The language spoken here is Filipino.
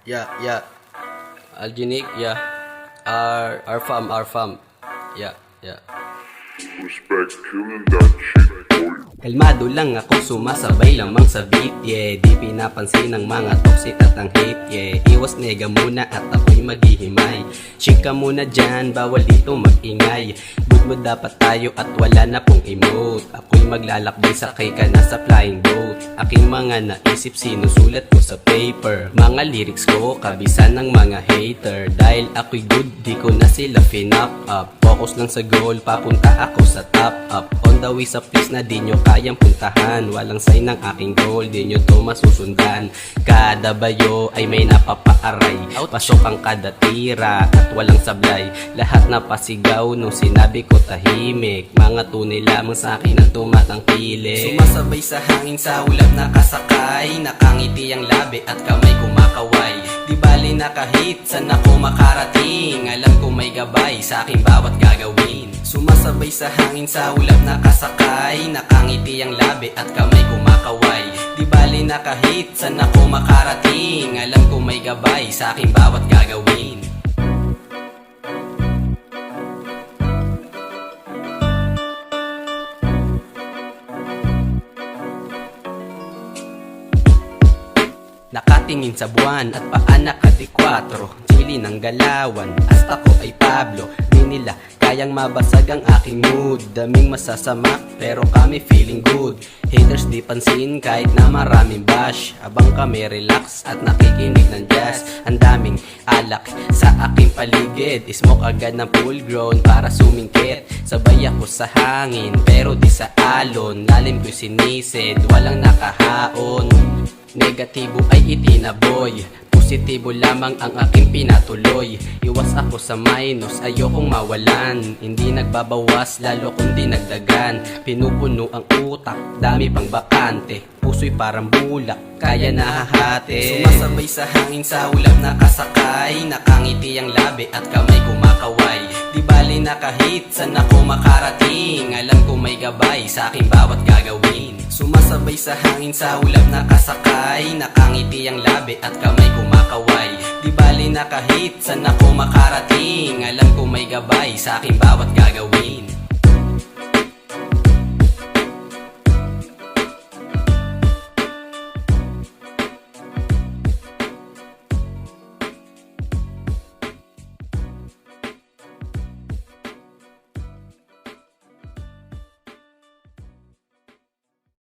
Yeah. Alginic, yeah. Our farm. Yeah. Respect killing that shit, boy. Kalmado lang ako, sumasabay lamang sa beat, yeah. Di pinapansin ng mga toxic at ang hate, yeah. Iwas nega muna at ako'y maghihimay. Chika muna dyan, bawal dito magingay. Good mood dapat tayo at wala na pong emote. Ako'y maglalakbay, sakay ka na sa flying boat. Aking mga naisip, sinusulat ko sa paper. Mga lyrics ko, kabisan ng mga hater. Dahil ako'y good, di ko na sila finap up. Focus lang sa goal, papunta ako sa top up. On the way sa place na di nyo kayang puntahan. Walang sign ng aking goal, di nyo to masusundan. Kada bayo ay may napapaaray. Pasok ang kada tira at walang sablay. Lahat na pasigaw nung sinabi ko tahimik. Mga tunay lamang sa akin ang tumatangkilik. Sumasabay sa hangin sa ulap nakasakay. Nakangiti ang labi at kamay kumakaway. Di bali na kahit saan ako makarating. Alam ko may gabay sa aking bawat gagawin. Sumasabay sa hangin sa ulap nakasakay. Nakangiti ang labi at kamay kumakaway. Di bali na kahit saan ako makarating. Alam ko may gabay sa aking bawat gagawin. Nakatingin sa buwan at paanak at ikwatro. Chili ng galawan, hasta ko ay Pablo. Di nila kayang mabasag ang aking mood. Daming masasama pero kami feeling good. Haters di pansin kahit na maraming bash. Habang kami relax at nakikinig ng jazz. Ang daming alak sa aking paligid. Smoke agad ng full grown para sumingkit. Sabay ako sa hangin pero di sa alon. Lalim ko'y sinisid, walang nakahaon. Negatibo ay itinaboy, positibo lamang ang aking pinatuloy. Iwas ako sa minus, ayokong mawalan. Hindi nagbabawas, lalo kundi nagdagan. Pinupuno ang utak, dami pang bakante. Puso'y parang bulak, kaya nahahati. Sumasabay sa hangin sa ulap nakasakay. Nakangiti ang labi at kamay kumakaway. Di bali na kahit saan ako makarating. Alam ko may gabay sa aking bawat gagawin. Sumasabay sa hangin sa ulap nakasakay. Nakangiti ang labi at kamay kumakaway. Di bali na kahit saan ako makarating. Alam ko may gabay sa aking bawat gagawin.